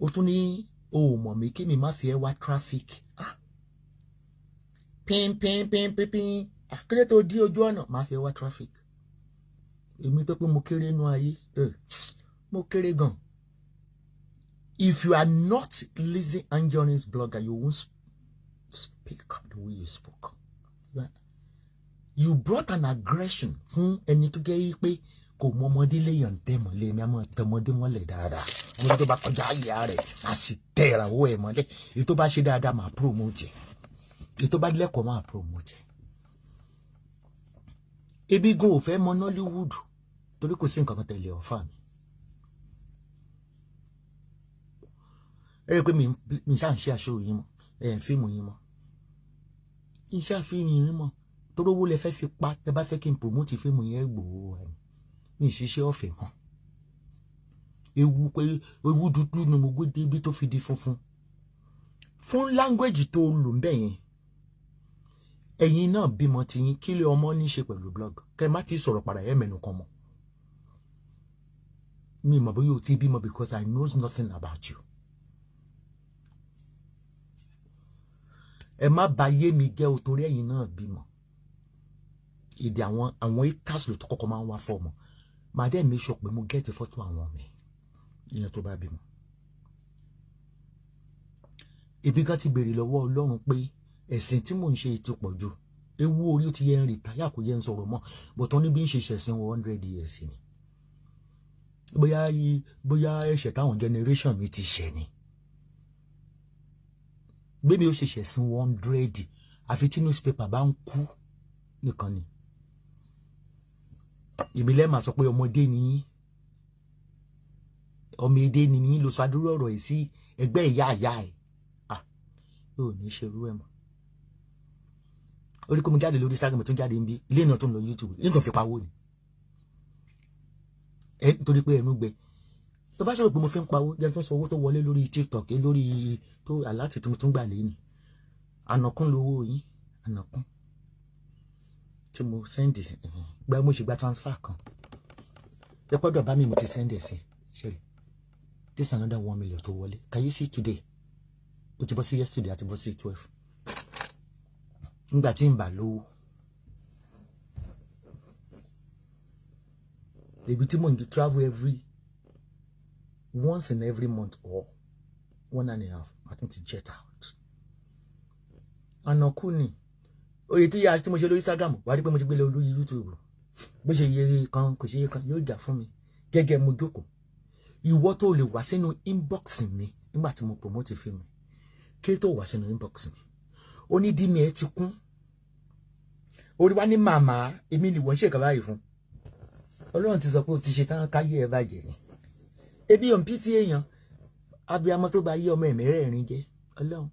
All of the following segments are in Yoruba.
ó tún ní o mọ̀ mí kí mi má fi ẹ́ wá traffic. Pin. Àkéré tó dí ojú ọ̀nà má fi ẹ́ wá traffic. Èmi tó pé mo kéré nú ayé. Mo kéré gan. If you are not Lizzy Anjorin's blogger, you won't speak up the way you spoke. You brought an aggression fún ẹni tó gẹ́ pé kò mọ ọmọdé léèyàn tẹ́mọ̀ lé mi àmọ́ tẹmọdé mọ́lẹ̀ dáadáa. Ọmọdé tó bá kọjá àyà rẹ̀ á sì tẹ̀ra owó ẹ̀ mọ́lẹ̀. Èyí tó bá ṣe dáadáa máa promote. Èyí tó bá lẹ́kọ̀ọ́ máa promote. Ebi gan ò fẹ́ mọ Nollywood torí kò sí nǹkan kan tẹ̀lé ọ̀fà mi. Ẹ rí pé mi ṣáà ń ṣe aṣọ yín mọ́, fíìmù yín mọ́. Iṣẹ́ àfihàn yín mọ́. Torí owó lẹ fẹ́ fi pa, tẹ bá fẹ́ kí n promote fíìmù yẹn gbòó ẹ̀. Mi ṣiṣẹ́ ọ̀fẹ́ mọ́. Ewu dúdú ni mo gbé débi tó fi di funfun. Fún language tó lò ń bẹ̀ yẹn. Ẹ̀yin náà bímọ ti yín kí lé ọmọ ní ṣe pẹ̀lú blog. Kẹ́ má ti sọ̀rọ̀ padà mẹ́nu kan mọ́. Mi mọ̀ bóyá o ti bímọ because I know nothing about you. Ẹ má bà yé mi jẹ́ o torí ẹ̀yin náà bímọ. Ìdí àwọn haters ló tó kọ́kọ́ máa ń wá fọ́ọ̀mù. Màá dẹ́ make sure pé mo get photo àwọn mi. Ìyẹn tó bá bímọ. Ibi kan ti béèrè lọ́wọ́ Ọlọ́run pé ẹ̀sìn tí mò ń ṣe ti pọ̀ jù. Ewu orí ó ti yẹ ń rìn táyà kò yẹ ń sọ̀rọ̀ mọ́. But wọ́n ní bí ń ṣe ṣẹ̀sìn 100 years ni. Bóyá ẹ̀ṣẹ̀ táwọn generation mi ti ṣẹ̀ ni. Bí mi ó ṣe ṣẹ̀sìn 100 àfi tí newspaper bá ń kú nìkan ni. Ìbílẹ̀ máa sọ pé ọmọdé ni yín ló sọ adúrú ọ̀rọ̀ yìí sí ẹgbẹ́ ìyá ẹ̀. Yóò ní ṣerú ẹ̀ mọ́. Orí kó mo jáde lórí Instagram tó jáde níbi ilé náà tó ń lọ YouTube nítorí fi pawó ni. Nítorí pé ẹnu gbẹ. Tó bá sọ̀rọ̀ pé mo fi ń pawó jẹ́ tó sọ owó tó wọlé lórí TikTok lórí tó aláàtì tó mo tún gbà lé ni. Ànàkún lówó yín, ànàkún. Tí mo send sí gba mo ṣe gba transfer kan. Ẹ pọ́dọ̀ bá mi mo ti send sí. Ṣé this another 1 million tó wọlé. Can you see today? Ó ti bọ́ sí yesterday àti bọ́ sí 12. Nígbà tí ń bà lówó. Ibi tí mo ń travel once in every month or 1.5. I think to jet out. Ànàkún ni. Oye tí yá tí mo ṣe lórí Instagram wà rí pé mo ti gbé lọ lórí YouTube. Bó ṣe yẹ kan kò ṣe yẹ kan yóò jà fún mi. Gẹ́gẹ́ mo jókòó. Ìwọ tó lè wá sínú inbox mi nígbà tí mo promote fíìmù. Kí tó wá sínú inbox mi. Ó ní dí mi ẹ ti kún. Orí wá ní màmá èmi ni wọ́n ṣe kà báyìí fún. Ọlọ́run ti sọ pé ó ti ṣe tán káyé ẹ bàjẹ́ ni. Ebi on pity èèyàn. Abiyamọ tó bá yí ọmọ mẹ́rẹ̀ẹ̀rin jẹ́. Ọlọ́run.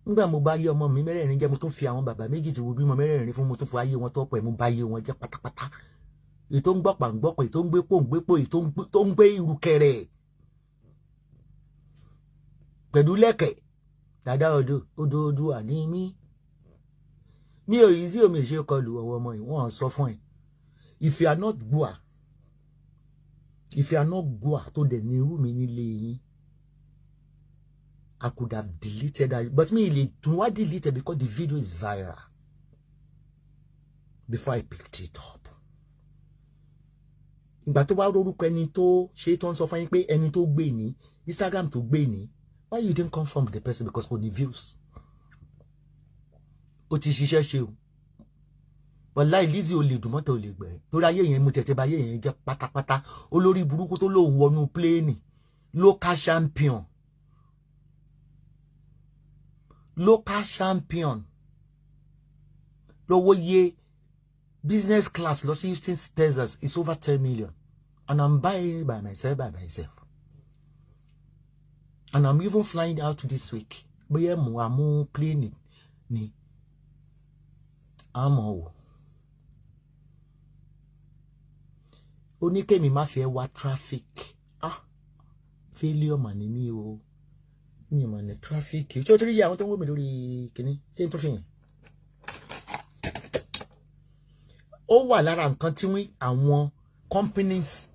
Nígbà mo bá yí ọmọ mi mẹ́rẹ̀ẹ̀rin jẹ́ mo tún fi àwọn bàbá méjì tí wo bímọ mẹ́rẹ̀ẹ̀rin fún mo tún fi ayé wọn tọ́pọ̀ ẹ̀ mo bá yé wọn jẹ́ pátápátá. Èyí tó ń gbọ́pà ń gbọ́pọ̀, èyí tó ń gbé pò ń gbé pò, èyí tó ń gbé ìrùkẹ̀rẹ̀. Pẹ̀lú lẹ́kẹ̀. Dada odò àní mi. Mi ò yí sí omi ìṣe kọlù ọwọ́ ọmọ yìí wọ́n sọ fún ẹ. If you are not Gboa tó dẹ̀ ní irú mi nílé yín. I could have deleted that, but me to delete it because the video is viral. Before I picked it up. Ìgbà tó wá rorúkọ ẹni tó ṣe tó ń sọ fún yín pé ẹni tó gbé ní Instagram tó gbé ní. Why you didn't confirm the person because for the views? Ó ti ṣiṣẹ́ ṣe o. Wallahi Lizzy ò lè dùn mọ́tò ò lè gbẹ̀. Torí ayé yẹn mo tẹ̀tẹ̀ bá ayé yẹn jẹ́ pátápátá. Olórí burúkú tó lóun wọnú pléènì. Local champion. Lówó yé business class lọ sí Houston, Texas is over 10 million. And I'm buying it by myself. And I'm even flying out this week. Bóyá mo àmú plane ni. Àmọ́ o. Ó ní kémi má fẹ́ wá traffic. Failure mà ní mí o. Mi mà ní traffic. Tí ó ti rí àwọn tó ń wò mí lórí kíní. Ṣé n tó fi hàn? Ó wà lára nǹkan tí wọ́n àwọn companies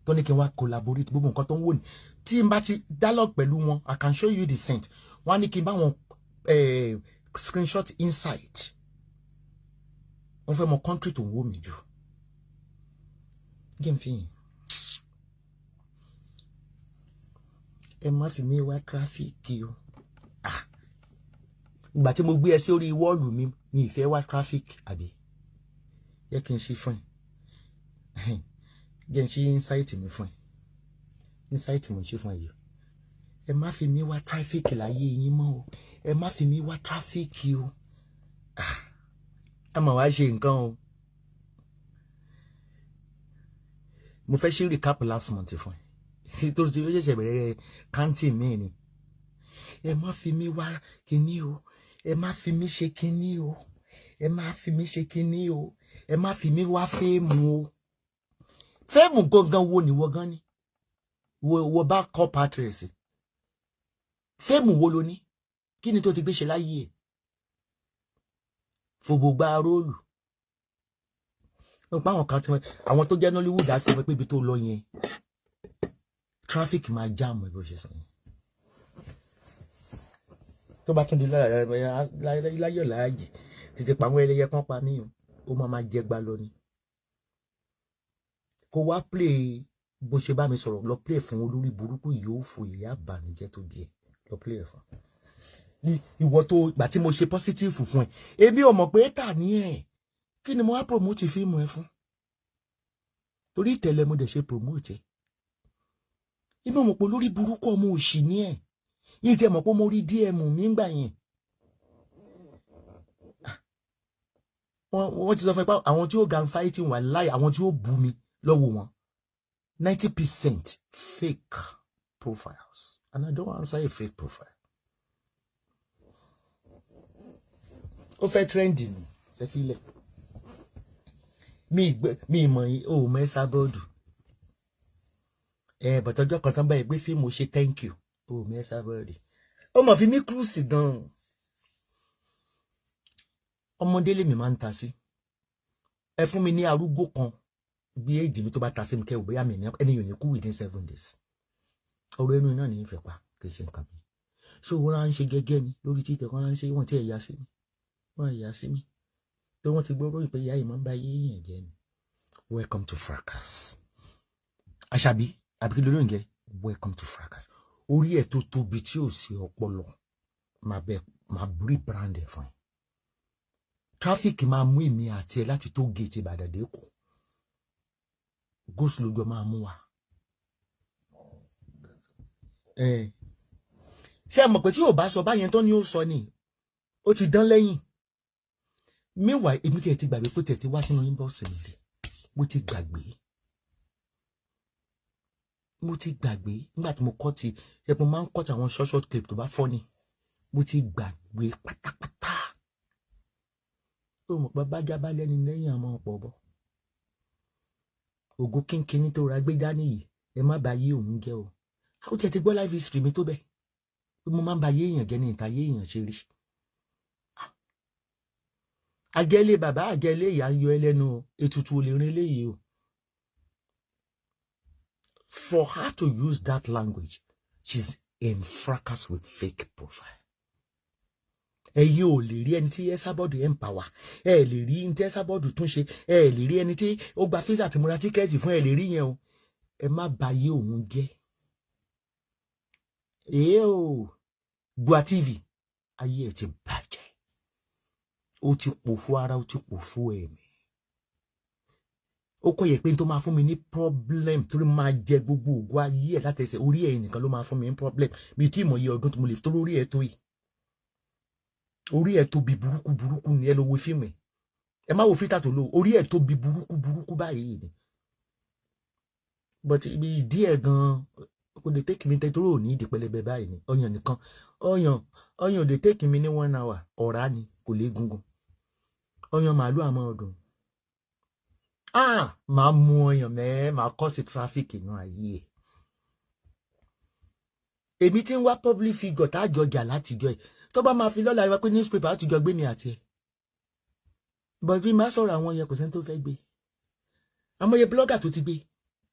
tó ní kí n wá collaborate gbogbo nǹkan tó ń wò ní. tí n bá ti dialogue pẹ̀lú wọn, I can show you the scent. Wọ́n ní kí n bá wọn screenshot inside. Wọ́n fẹ́ mọ country tó ń wò mí jù. Game fi. Ẹ má fi mí wá traffic o. Ìgbà tí mo gbé ẹ sí orí wọ́ọ̀lù mi ní ìfẹ́ wá traffic àbí. Yẹ kí n ṣe fún ẹ. Jẹ́ n ṣe insight mi fún ẹ. Insight mo ṣe fún ẹ yìí. Ẹ má fi mí wá traffic láyé yín mọ́ o. Ẹ má fi mí wá traffic o. A máa wá ṣe nǹkan o. Mo fẹ́ ṣe recap last month fún ẹ. Tó ti ṣẹ̀ṣẹ̀ bẹ̀rẹ̀ counting mi ni. Ẹ má fi mí wá kíní o. Ẹ má fi mí ṣe kíní o. Ẹ má fi mí ṣe kíní o. Ẹ má fi mí wá fẹ́ẹ̀mù o. Fẹ́ẹ̀mù gangan wo ni wọ́n gan ni? Wo bá kọ́ patrẹ́sì. Fẹ́ẹ̀mù wo lo ní? Kí ni tó ti gbé ṣe láyé ẹ̀? Fògbò gba róòlù. Ó pa àwọn kan tí àwọn tó jẹ́ Nollywood á sọ pé ibi tó lọ yẹn traffic máa jam bó ṣe sọ yẹn. Tó bá tún di láyọ̀ láàjì títí pa àwọn ẹlẹ́yẹ kan pa mí o. Ó máa jẹ gbá lọ ni. Kó wá play bó ṣe bá mi sọ̀rọ̀ lọ play fún olórí burúkú yóò fò ìyá àbànújẹ́ tó bí ẹ lọ play fún. Ìwọ tó gbà tí mo ṣe positive fún ẹ. Èmi ò mọ̀ pé tà ní ẹ̀. Kí ni mo wá promote fíìmù ẹ fún? Torí ìtẹ̀lẹ̀ mo dẹ̀ ṣe promote ẹ. Inú mọ̀ pé lórí burúkú ọmọ òṣì ní ẹ̀. Yìí tí ẹ mọ̀ pé mo rí DM mi ńgbà yẹn. Wọ́n ti sọ fún ẹ pé àwọn tí ó gan fighting wà láì àwọn tí ó bú mi lọ́wọ́ wọn. 90% fake profiles. And I don't answer a fake profile. Ó fẹ́ trending. Ṣé fílẹ̀. Mi mọ̀ o mọ̀ ESABOD. But ọjọ́ kan tán báyìí gbé fíìmù ṣe thank you. O mọ̀ ESABOD. Ó mọ̀ fi mí cruise gan. Ọmọdé lèmi máa ń ta sí. Ẹ fún mi ní arúgbó kan bí èjì mi tó bá ta sí mi kẹ́ ò bóyá mi ní ẹni yóò ní kú within 7 days. Ọ̀rọ̀ ẹnu náà ní ìfẹ́ pa kì í ṣe nǹkan mi. Ṣé wọ́n rán ṣe gẹ́gẹ́ ni lórí títẹ̀ kan rán ṣe wọ́n tí ẹ̀ yá sí mi. Wọ́n yá sí mi. Tó wọ́n ti gbọ́rọ̀ ìpè ìyá yìí máa ń bá yé èèyàn jẹ́ ni. Welcome to fracas. Àṣàbí àbí kí ló ló ń jẹ́ welcome to fracas. Orí ẹ̀ tó tóbi tí ò sí ọpọlọ máa rebrand ẹ̀ fún ẹ. Traffic máa mú èmi àti ẹ láti tó gate Ìbàdàn dé Èkó. Ghost lójó máa mú wa. Ṣé ẹ mọ̀ pé tí ò bá sọ báyẹn tó ní ó sọ ni ó ti dán lẹ́yìn. Meanwhile èmi tí ẹ ti gbàgbé pé tẹ̀ ti wá sínú inbox mi dé. Mo ti gbàgbé nígbà tí mo kọ́ ti ẹ mo máa ń kọ́ ti àwọn short clip tó bá fọ́ ni. Mo ti gbàgbé pátápátá. Ó mọ̀ pé bájá bá lẹ́ni lẹ́yìn àmọ́ ọ̀pọ̀ bọ̀. Ògo kínkínní tó ra gbé dání yìí ẹ má bà yé òun jẹ́ o. Ó ti gbọ́ live history mi tó bẹ́ẹ̀. Mo máa ń ba yé èèyàn jẹ́ ní ìta yé èèyàn ṣe rí. Agẹ́lé bàbá agẹ́lé ìyá yọ ẹlẹ́nu ètùtù ò lè rin eléyìí o. For her to use that language, she's in fracas with fake profile. Ẹ̀yin ò lè rí ẹni tí ESABOD empower. Ẹ lè rí ẹni tí ESABOD tún ṣe. Ẹ lè rí ẹni tí ó gba visa tí mo ra tíkẹ́ẹ̀tì fún ẹ lè rí yẹn o. Ẹ má bà yé òun jẹ́. O Gboah TV ayé ẹ ti bàjẹ́. Ó ti pòfo ara ó ti pòfo ẹ̀mí. Ó kọ́ yẹ pé tó máa fún mi ní problem torí máa jẹ gbogbo ògo ayé ẹ̀ látẹsẹ̀ orí ẹ̀ nìkan ló máa fún mi ní problem. Mi tí ìmọ̀ iye ọdún tí mo lè fi torí orí ẹ̀ tó yìí. Orí ẹ̀ tóbi burúkú ni ẹ lọ wo fíìmù ẹ̀. Ẹ má wo fítà tó lò orí ẹ̀ tóbi burúkú báyìí ni. But ibi ìdí ẹ̀ gan kò lè take mi tẹ́tọ́rọ̀ ò ní ìdí pẹlẹbẹ báyìí ni. Ọyàn nìkan. Ọyàn ò lè take mi ní 1 hour. Ọ̀rá ni kò lè gungun. Ọyàn màálù àmọ́ ọdún. Máa mú ọyàn máa kọ́ sí traffic inú ayé ẹ̀. Èmi tí ń wá public figure tá jọjà látijọ́ ẹ̀. Tó bá máa fi lọ́la ìwà pé newspaper àtijọ́ gbé mi àti ẹ̀. But bí máa sọ̀rọ̀ àwọn yẹn kò sẹ́ni tó fẹ́ gbé. Àmọye blogger tó ti gbé.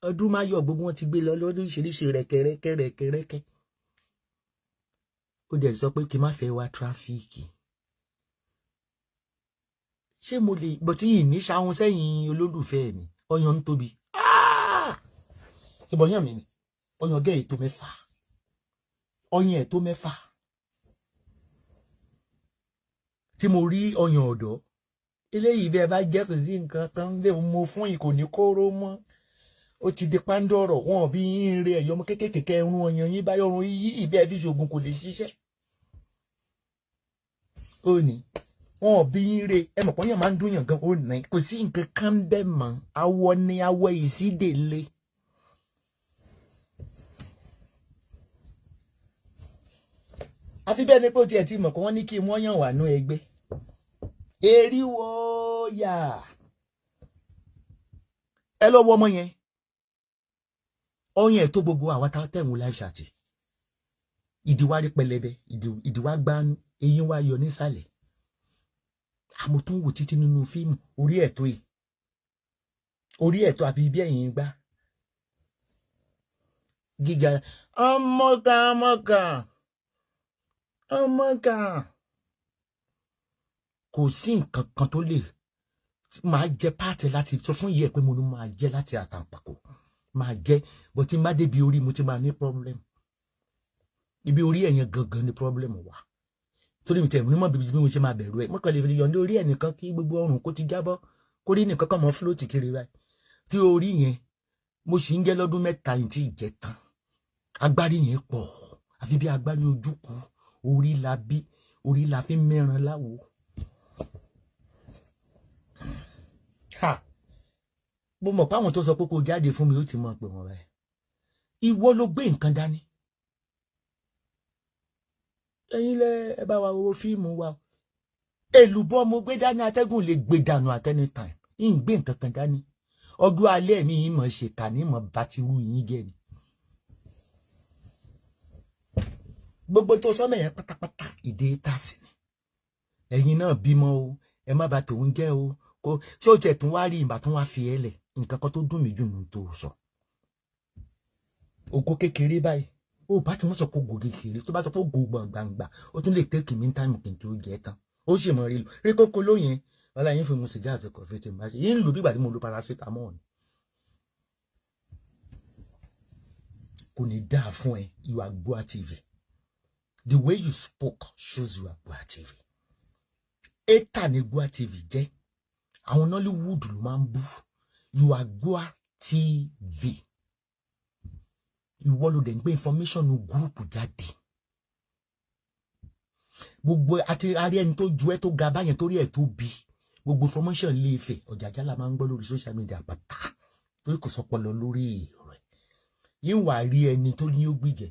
ọdún máyọ̀ gbogbo wọn ti gbé lọ lọ́dún ìṣiríṣi rẹ̀kẹ̀rẹ̀kẹ̀ ó dẹ̀ sọ pé kí n má fẹ́ wá tráfíìkì ṣé mo lè bọ̀ tí yìí ní ṣàwọn sẹ́yìn olólùfẹ́ mi ọyàn ń tóbi ìbọ̀yàn mi ni ọyàn gẹ́ ètò 6 ọyàn ètò 6 tí mo rí ọyàn ọ̀dọ́ eléyìí bẹ́ẹ̀ bá jẹ́ kò sí nǹkan kan bẹ́ẹ̀ mo fún ìkò ní kóró mọ́ ó ti di pàǹdọ̀rọ̀ wọn bí yín rẹ ẹ̀yọ́ ọmọ kékèké ẹrun ọyàn yín bá yọrun yí ìbẹ́ fi ṣoògùn kò lè ṣiṣẹ́ ó ní wọn bí yín rẹ ẹ mọ̀ pọ́nyàn máa ń dúnyàn gan ó ní kò sí nǹkan kan bẹ́ẹ̀ mọ́ awọ ni awọ ìsídèlé. àfi bẹ́ẹ̀ ni pé ó tiẹ̀ ti mọ̀ pé wọ́n ní kí wọ́n yàn wà nú ẹgbẹ́ eriwo yà ẹ lọ́wọ́ ọmọ yẹn ọyàn ẹ̀ tó gbogbo àwa tá tẹ̀wọ̀n láìsà tì ìdíwárí pẹlẹbẹ ìdíwá gbánú eyín wá yọ nísàlẹ̀ àmọ́ tún wò títí nínú fíìmù orí ẹ̀tọ́ yìí orí ẹ̀tọ́ àbí ibi ẹ̀yìn gbá gíga ọmọga kò sí nǹkan kan tó lè máa jẹ páàtì láti sọ fún yìí ẹ pé mo ní máa jẹ láti àtàǹpàkò máa jẹ bó ti má débi orí mo ti máa ní problem ibi orí ẹ̀yẹn gangan ni problem wà torí mi tẹ̀ ní mọ̀ bíbí mo ṣe máa bẹ̀rù ẹ̀ mọ́kànlá ìfẹ́ yọ̀ǹda orí ẹ̀ nìkan kí gbogbo ọrùn kó ti jábọ́ kó rí nìkan kan mọ́ fúlóòtì kiri báyìí tí orí yẹn mo sì ń jẹ́ lọ́dún 3 yìí tí ì jẹ́ tán agbárí yẹn pọ̀ àfi bí agbárí ojúkù orí la fi mẹ́ran láwo. Mo mọ̀ pé àwọn tó sọ pé kó jáde fún mi ó ti mọ̀ pé wọ́n rẹ̀ ìwọ ló gbé nǹkan dání ẹ̀yin lẹ ẹ bá wa wo fíìmù wa èlùbọ́ mo gbé dání atẹ́gùn lè gbé dànù at any time ń gbé nǹkan kan dání ọdún alẹ́ mi yìí mọ̀ ṣèkà ní mọ̀ bá ti wú yín jẹ́ ni gbogbo tó sọ́mọ̀ yẹn pátápátá ìdè tàsí ni ẹ̀yin náà bímọ o ẹ má bà tòun jẹ́ o kó ṣé ó tiẹ̀ tún wá rí ìbá tún wá fi ẹ lẹ̀ nǹkan kan tó dùn mí jù nù tó sọ ògo kékeré báyìí ó bá ti wọ́n sọ pé ògo kékeré tó bá sọ pé ògo gbàngbà ó tún lè tẹ́kì mí táìmù kí n tó jẹ́ tán ó sì mọ̀ rí lò rí kókó lóyìn wọ́n láyé fi mu sìgá àti kọ̀fí tí mo bá ṣe yín lò bí ìgbà tí mo lo paracetamol ni kò ní dáa fún ẹ you are Gboah TV the way you spoke shows you are Gboah TV eta ni Gboah TV jẹ́ àwọn Nollywood ló máa ń bú you are Gboah TV ìwọ ló dẹ̀ ń gbé information nu group jáde gbogbo àti arí ẹni tó ju ẹ tó ga báyẹn torí ẹ tó bí gbogbo information lè fẹ́ ọ̀jàjà la máa ń gbọ́ lórí social media pátá torí kò sọpọlọ lórí rẹ̀ yín wà rí ẹni tó ní ó gbìjẹ.